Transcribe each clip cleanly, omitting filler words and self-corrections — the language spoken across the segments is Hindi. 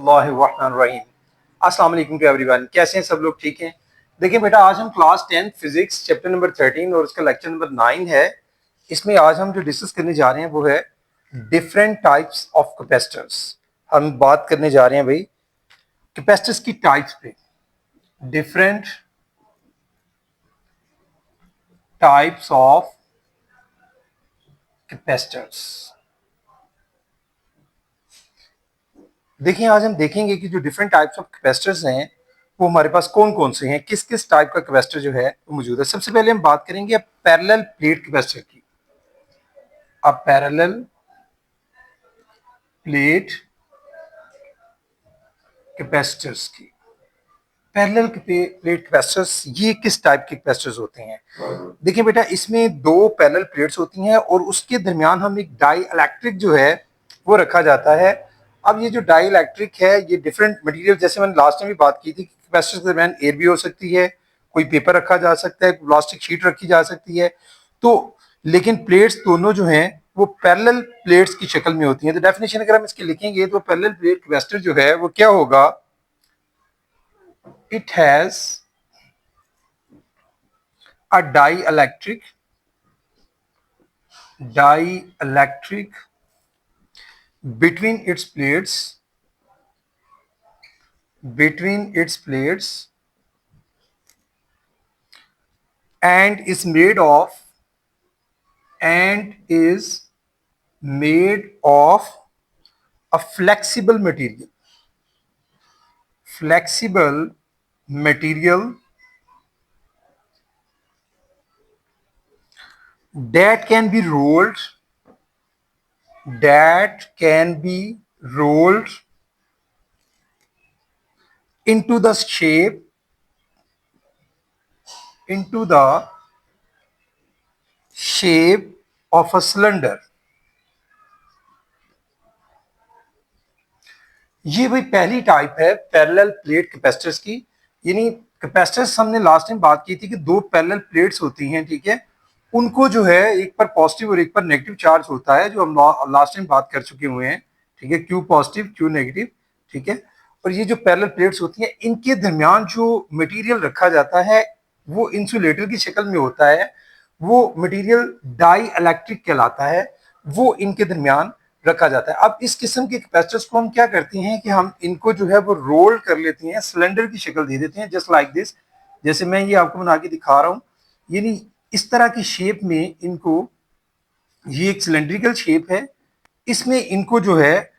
बिस्मिल्लाहिर्रहमानिर्रहीम। अस्सलाम वालेकुम टू एवरीवन। कैसे हैं सब लोग? ठीक हैं? देखिए बेटा, आज हम क्लास 10 फिजिक्स चैप्टर नंबर 13 और उसका लेक्चर नंबर 9 है। इसमें आज हम जो डिस्कस करने जा रहे हैं वो है डिफरेंट टाइप्स ऑफ कैपेसिटर्स। हम बात करने जा रहे हैं भाई कैपेसिटर्स की टाइप्स पे। Different types of capacitors. देखिए, आज हम देखेंगे कि जो डिफरेंट टाइप्स ऑफ कैपेसिटर्स हैं वो हमारे पास कौन कौन से हैं, किस किस टाइप का कैपेसिटर जो है वो मौजूद है। सबसे पहले हम बात करेंगे पैरेलल प्लेट कैपेसिटर की। अब पैरेलल प्लेट कैपेसिटर्स की। पैरेलल प्लेट कैपेसिटर्स ये किस टाइप के कैपेसिटर्स होते हैं? देखिए बेटा, इसमें दो पैरेलल प्लेट्स होती हैं और उसके दरमियान हम एक डाई इलेक्ट्रिक जो है वो रखा जाता है। अब ये जो डाई इलेक्ट्रिक है ये डिफरेंट मटेरियल, जैसे मैंने लास्ट टाइम भी बात की थी, कैपेसिटर्स के दरमियान एयर भी हो सकती है, कोई पेपर रखा जा सकता है, प्लास्टिक शीट रखी जा सकती है। तो लेकिन प्लेट्स दोनों जो हैं वो पैरेलल प्लेट्स की शक्ल में होती हैं। तो डेफिनेशन अगर हम इसकी लिखेंगे तो पैरेलल प्लेट कैपेसिटर जो है वो क्या होगा? It has a dielectric between its plates and is made of a flexible material that can be rolled into the shape of a cylinder। ये भाई पहली टाइप है पैरेलल प्लेट कैपेसिटर्स की। यानी कैपेसिटर्स हमने लास्ट टाइम बात की थी कि दो पैरेलल प्लेट्स होती हैं, ठीक है। उनको जो है एक पर पॉजिटिव और एक पर नेगेटिव चार्ज होता है, जो हम लास्ट टाइम बात कर चुके हुए हैं, ठीक है। क्यू पॉजिटिव क्यू नेगेटिव, ठीक है। और ये जो पैरेलल प्लेट्स होती हैं इनके दरमियान जो मटेरियल रखा जाता है वो इंसुलेटर की शक्ल में होता है। वो मटेरियल डाई इलेक्ट्रिक कहलाता है, वो इनके दरमियान रखा जाता है। अब इस किस्म के कैपेसिटर्स को हम क्या करते हैं कि हम इनको जो है वो रोल कर लेते हैं, सिलेंडर की शक्ल दे देते हैं, जस्ट लाइक दिस। जैसे मैं ये आपको बना के दिखा रहा हूं, यानी इस तरह की शेप में इनको, ये एक सिलेंड्रिकल शेप है, इसमें इनको जो है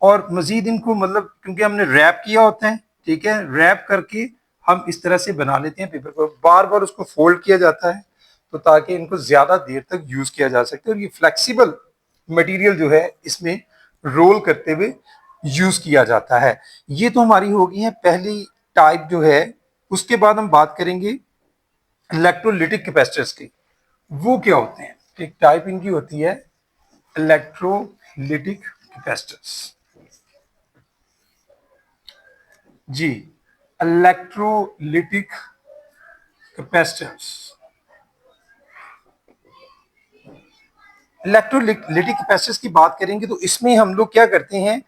और मजीद इनको मतलब क्योंकि हमने रैप किया होता है, ठीक है, रैप करके हम इस तरह से बना लेते हैं पेपर को, बार बार उसको फोल्ड किया जाता है तो ताकि इनको ज्यादा देर तक यूज किया जा सके। और ये फ्लेक्सिबल मटेरियल जो है इसमें रोल करते हुए यूज किया जाता है। ये तो हमारी होगी है पहली टाइप जो है। उसके बाद हम बात करेंगे इलेक्ट्रोलिटिक कैपेसिटर्स की। वो क्या होते हैं? एक टाइप इनकी होती है इलेक्ट्रोलिटिक कैपेसिटर्स। जी, इलेक्ट्रोलिटिक कैपेसिटर्स। इलेक्ट्रोलिटिक कैपेसिटर्स की बात करेंगे तो इसमें हम लोग क्या करते हैं,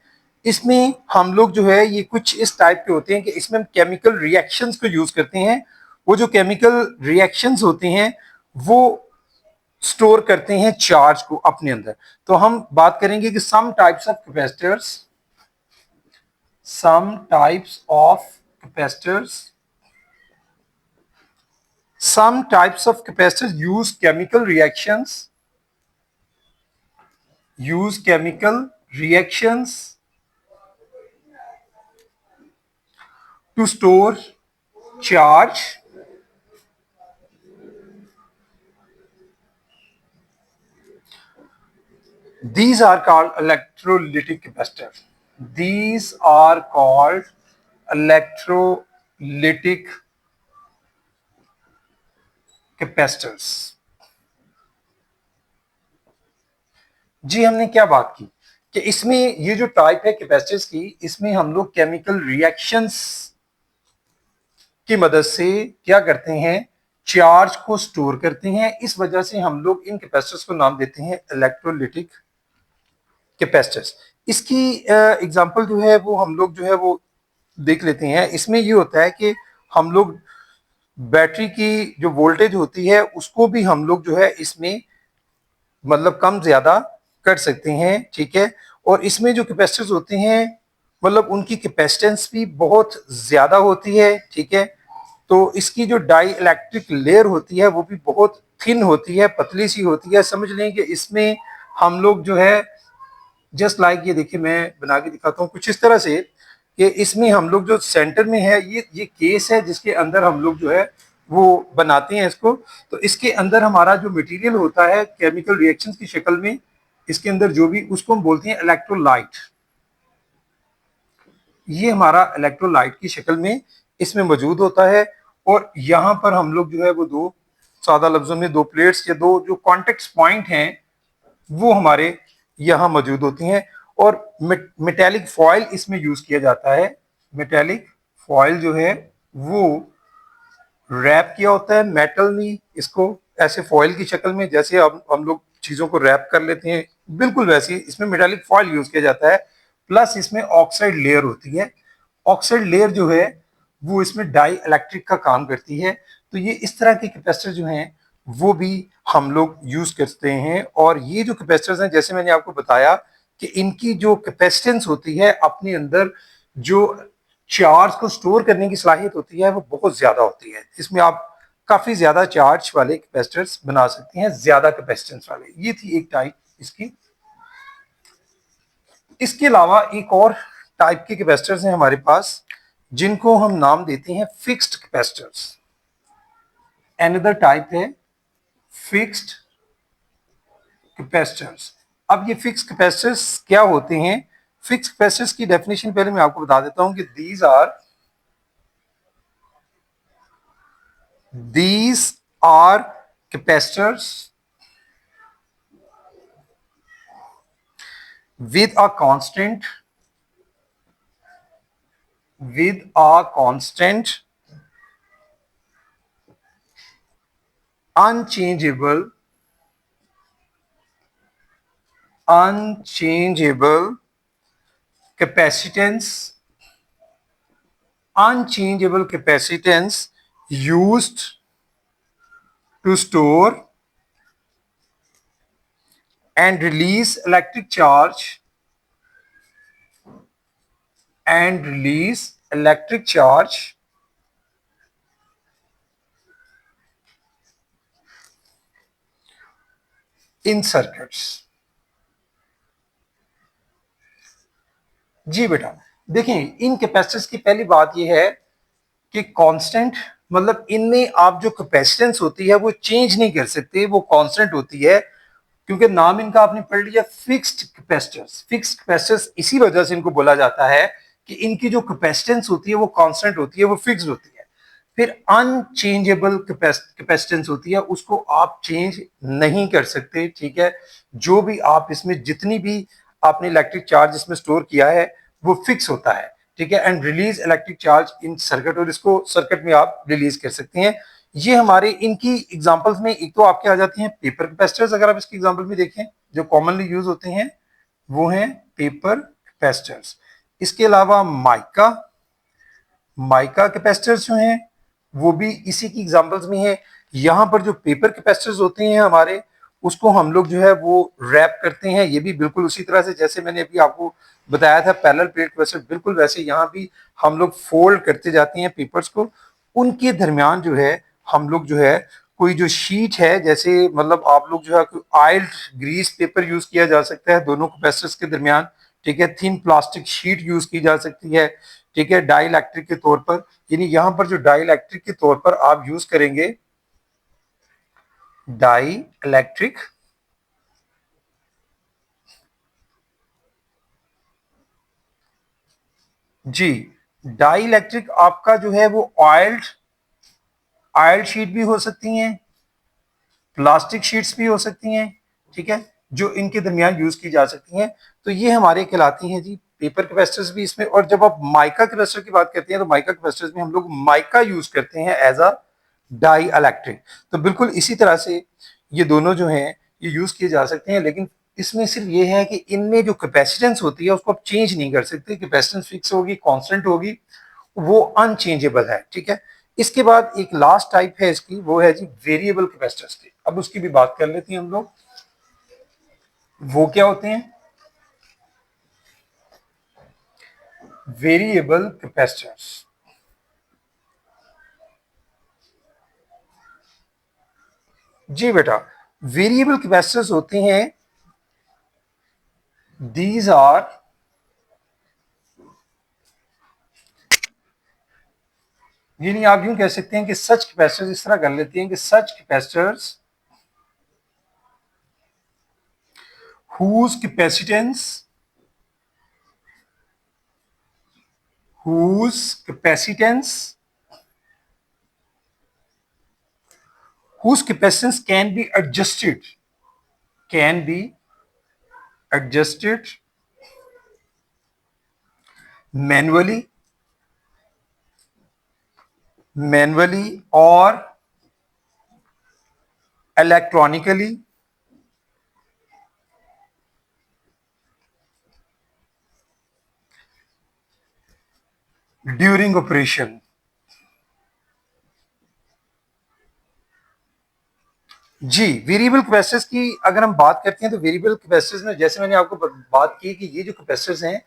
इसमें हम लोग जो है ये कुछ इस टाइप के होते हैं कि इसमें हम केमिकल रिएक्शंस को यूज करते हैं। वो जो केमिकल रिएक्शंस होते हैं वो स्टोर करते हैं चार्ज को अपने अंदर। तो हम बात करेंगे कि some types of capacitors use chemical reactions to store charge these are called electrolytic capacitors। These are called electrolytic capacitors। जी, हमने क्या बात की कि इसमें ये जो टाइप है कैपेसिटर्स की, इसमें हम लोग केमिकल रिएक्शंस की मदद से क्या करते हैं, चार्ज को स्टोर करते हैं। इस वजह से हम लोग इन कैपेसिटर्स को नाम देते हैं इलेक्ट्रोलिटिक कैपेसिटर्स। इसकी एग्जांपल जो है वो हम लोग जो है वो देख लेते हैं। इसमें ये होता है कि हम लोग बैटरी की जो वोल्टेज होती है उसको भी हम लोग जो है इसमें मतलब कम ज्यादा कर सकते हैं, ठीक है। और इसमें जो कैपेसिटर्स होते हैं मतलब उनकी कैपेसिटेंस भी बहुत ज्यादा होती है, ठीक है। तो इसकी जो डाई इलेक्ट्रिक लेयर होती है वो भी बहुत थिन होती है, पतली सी होती है। समझ लें कि इसमें हम लोग जो है जस्ट लाइक ये देखिए मैं बना के दिखाता हूँ कुछ इस तरह से कि इसमें हम लोग जो सेंटर में है ये केस है जिसके अंदर हम लोग जो है वो बनाते हैं इसको। तो इसके अंदर हमारा जो मटेरियल होता है केमिकल रिएक्शंस की शक्ल में, इसके अंदर जो भी उसको हम बोलते हैं इलेक्ट्रोलाइट। ये हमारा इलेक्ट्रोलाइट की शक्ल में इसमें मौजूद होता है। और यहाँ पर हम लोग जो है वो दो, सादा लफ्जों में दो प्लेट्स या दो जो कॉन्टेक्ट पॉइंट हैं वो हमारे यहाँ मौजूद होती हैं। और मेटेलिक फॉयल इसमें यूज किया जाता है। मेटेलिक फॉयल जो है वो रैप किया होता है मेटल में, इसको ऐसे फॉयल की शक्ल में, जैसे हम लोग चीजों को रैप कर लेते हैं बिल्कुल वैसे इसमें मेटेलिक फॉयल यूज किया जाता है। प्लस इसमें ऑक्साइड लेयर होती है। ऑक्साइड लेयर जो है वो इसमें डाई इलेक्ट्रिक का काम करती है। तो ये इस तरह के कैपेसिटर जो हैं वो भी हम लोग यूज करते हैं। और ये जो कैपेसिटर्स हैं जैसे मैंने आपको बताया कि इनकी जो कैपेसिटेंस होती है अपने अंदर जो चार्ज को स्टोर करने की सलाहियत होती है वो बहुत ज्यादा होती है। इसमें आप काफी ज्यादा चार्ज वाले कैपेसिटर्स बना सकते हैं, ज्यादा कैपेसिटेंस वाले। ये थी एक टाइप इसकी। इसके अलावा एक और टाइप के कैपेसिटर्स हैं हमारे पास जिनको हम नाम देते हैं फिक्स्ड कैपेसिटर्स। अनदर टाइप है फिक्स्ड कैपेसिटर्स। अब ये फिक्स्ड कैपेसिटर्स क्या होते हैं? फिक्स्ड कैपेसिटर्स की डेफिनेशन पहले मैं आपको बता देता हूं कि these are capacitors with a constant unchangeable capacitance used to store and release electric charge in circuits। जी बेटा, देखें इन कैपेसिटर्स की पहली बात यह है कि कांस्टेंट मतलब इनमें आप जो कैपेसिटेंस होती है वो चेंज नहीं कर सकते, वो कांस्टेंट होती है। क्योंकि नाम इनका आपने पढ़ लिया फिक्स्ड कैपेसिटर्स। फिक्स्ड कैपेसिटर्स इसी वजह से इनको बोला जाता है कि इनकी जो कैपेसिटेंस होती है वो कांस्टेंट होती है, वो फिक्स्ड होती है। फिर अनचेंजेबल कैपेसिटेंस होती है, उसको आप चेंज नहीं कर सकते, ठीक है। जो भी आप इसमें जितनी भी आपने इलेक्ट्रिक चार्ज इसमें स्टोर किया है वो फिक्स होता है, ठीक है। And release electric charge in circuit, और इसको सर्किट में आप रिलीज कर सकते हैं। ये हमारे इनकी एग्जांपल्स में एक तो आपके आ जाती हैं पेपर कैपेसिटर्स। अगर आप इसकी एग्जांपल में देखें जो कॉमनली यूज होते हैं वो हैं पेपर कैपेसिटर्स। इसके अलावा माइका कैपेसिटर्स जो हैं वो भी इसी की एग्जांपल्स में है। यहाँ पर जो पेपर कैपेसिटर्स होते हैं हमारे उसको हम लोग जो है वो रैप करते हैं। ये भी बिल्कुल उसी तरह से जैसे मैंने अभी आपको बताया था पैरेलल प्लेट कैपेसिटर, बिल्कुल वैसे यहाँ भी हम लोग फोल्ड करते जाते हैं पेपर्स को। उनके दरमियान जो है हम लोग जो है कोई जो शीट है, जैसे मतलब आप लोग जो है ऑयल ग्रीस पेपर यूज किया जा सकता है दोनों कैपेसिटर्स के दरमियान, ठीक है। थिन प्लास्टिक शीट यूज की जा सकती है, ठीक है, डाई इलेक्ट्रिक के तौर पर। यानी यहां पर जो डाई इलेक्ट्रिक के तौर पर आप यूज करेंगे डाई इलेक्ट्रिक, जी डाई इलेक्ट्रिक आपका जो है वो ऑयल शीट भी हो सकती हैं, प्लास्टिक शीट्स भी हो सकती हैं, ठीक है, जो इनके दरमियान यूज की जा सकती हैं। तो ये हमारे कहलाती हैं जी पेपर कैपेसिटर्स भी इसमें। और जब आप माइका कैपेसिटर की बात करते हैं तो माइका कैपेसिटर्स में हम लोग माइका यूज करते हैं एज अ डाई इलेक्ट्रिक। तो बिल्कुल इसी तरह से ये दोनों जो हैं ये यूज किए जा सकते हैं। लेकिन इसमें सिर्फ ये है कि इनमें जो कैपेसिटेंस होती है उसको आप चेंज नहीं कर सकते, कैपेसिटेंस फिक्स होगी, कांस्टेंट होगी, वो अनचेंजेबल है, ठीक है। इसके बाद एक लास्ट टाइप है इसकी, वो है जी वेरिएबल कैपेसिटर्स की। अब उसकी भी बात कर लेते हैं हम लोग, वो क्या होते हैं वेरिएबल कैपेसिटर्स। जी बेटा, वेरिएबल कैपेसिटर्स होते हैं, दीज आर यानी आप यूं कह सकते हैं कि सच कैपेसिटर्स, इस तरह कर लेते हैं कि सच capacitors whose capacitance whose capacitance whose capacitance can be adjusted manually or electronically during operation। जी, वेरिएबल कैपेसिटर्स की अगर हम बात करते हैं तो वेरिएबल कैपेसिटर्स में जैसे मैंने आपको बात की कि ये जो कैपेसिटर्स हैं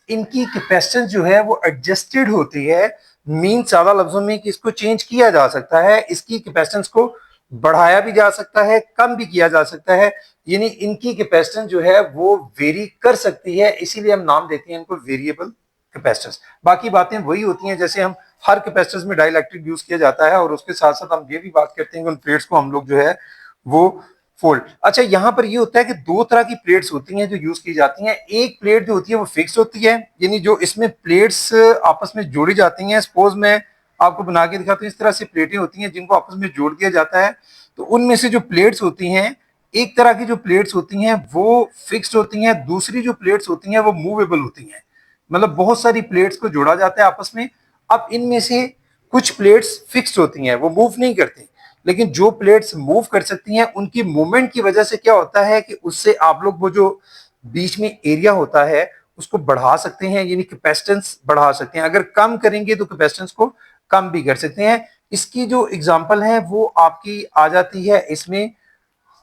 इनकी कैपेसिटेंस जो है वो एडजस्टेड होती है, मीन ज्यादा लफ्जों में कि इसको चेंज किया जा सकता है, इसकी कैपेसिटेंस को बढ़ाया भी जा सकता है, कम भी किया जा सकता है, यानी इनकी कैपेसिटेंस जो है वो वेरी कर सकती है, इसीलिए हम नाम देते हैं इनको वेरिएबल कैपेसिटर्स। बाकी बातें वही होती हैं, जैसे हम हर कैपेसिटर्स में डाइलेक्ट्रिक यूज किया जाता है, और उसके साथ साथ हम ये भी बात करते हैं कि उन प्लेट्स को हम लोग जो है वो फोल्ड। अच्छा, यहां पर ये होता है कि दो तरह की प्लेट्स होती हैं जो यूज की जाती हैं। एक प्लेट जो होती है वो फिक्स होती है, यानी जो इसमें प्लेट्स आपस में जोड़ी जाती हैं। सपोज मैं आपको बना के दिखाता हूं, इस तरह से प्लेटें होती हैं जिनको आपस में जोड़ दिया जाता है। तो उनमें से जो प्लेट्स होती हैं, एक तरह की जो प्लेट्स होती हैं वो फिक्स्ड होती हैं, दूसरी जो प्लेट्स होती हैं वो मूवेबल होती हैं। मतलब बहुत सारी प्लेट्स को जोड़ा जाता है आपस में। अब इनमें से कुछ प्लेट्स फिक्स्ड होती हैं, वो मूव नहीं करती, लेकिन जो प्लेट्स मूव कर सकती हैं उनकी मूवमेंट की वजह से क्या होता है कि उससे आप लोग वो जो बीच में एरिया होता है उसको बढ़ा सकते हैं, यानी कैपेसिटेंस बढ़ा सकते हैं। अगर कम करेंगे तो कैपेसिटेंस को कम भी कर सकते हैं। इसकी जो एग्जांपल है वो आपकी आ जाती है इसमें,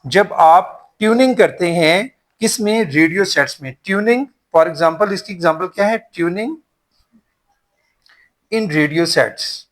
जब आप ट्यूनिंग करते हैं किसमें, रेडियो सेट्स में ट्यूनिंग। फॉर एग्जांपल इसकी एग्जांपल क्या है, ट्यूनिंग इन रेडियो सेट्स।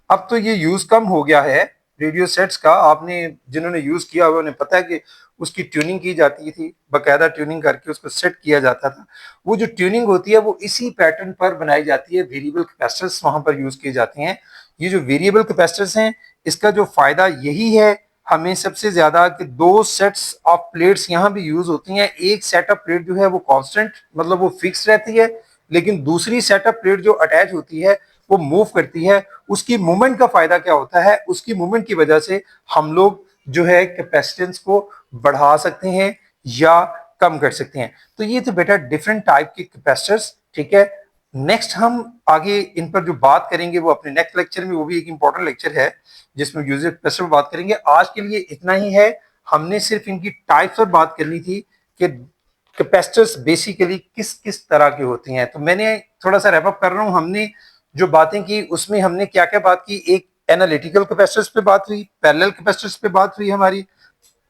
अब तो ये यूज कम हो गया है रेडियो सेट्स का, आपने जिन्होंने यूज किया हुआ उन्हें पता है कि उसकी ट्यूनिंग की जाती थी, बकायदा ट्यूनिंग करके उसको सेट किया जाता था। वो जो ट्यूनिंग होती है वो इसी पैटर्न पर बनाई जाती है, वेरिएबल कैपेसिटर्स वहां पर यूज किए जाते हैं। ये जो वेरिएबल कैपेसिटर्स हैं इसका जो फायदा यही है हमें सबसे ज्यादा कि दो सेट्स ऑफ प्लेट्स यहाँ भी यूज होती हैं। एक सेट ऑफ प्लेट जो है वो कांस्टेंट मतलब वो फिक्स रहती है, लेकिन दूसरी सेट ऑफ प्लेट जो अटैच होती है वो मूव करती है। उसकी मूवमेंट का फायदा क्या होता है, उसकी मूवमेंट की वजह से हम लोग जो है कैपेसिटेंस को बढ़ा सकते हैं या कम कर सकते हैं। तो ये तो बेटा डिफरेंट टाइप के कैपेसिटर्स, ठीक है। नेक्स्ट हम आगे इन पर जो बात करेंगे वो अपने नेक्स्ट लेक्चर में, वो भी एक इंपॉर्टेंट लेक्चर है जिसमें यूजर कैपेसिटर पर बात करेंगे। आज के लिए इतना ही है, हमने सिर्फ इनकी टाइप्स पर बात करनी थी कि कैपेसिटर्स बेसिकली किस किस तरह की होती हैं। तो मैंने थोड़ा सा रैप अप कर रहा हूं, हमने जो बातें की उसमें हमने क्या क्या बात की, एक एनालिटिकल कैपेसिटर्स पे बात हुई, पैरेलल कैपेसिटर्स पे बात हुई हमारी,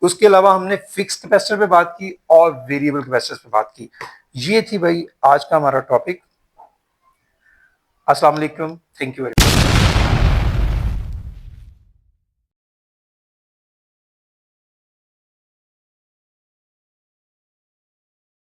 उसके अलावा हमने फिक्स कैपेसिटर पे बात की और वेरिएबल कैपेसिटर्स पे बात की। ये थी भाई आज का हमारा टॉपिक। अस्सलाम वालेकुम, थैंक यू वेरी मच।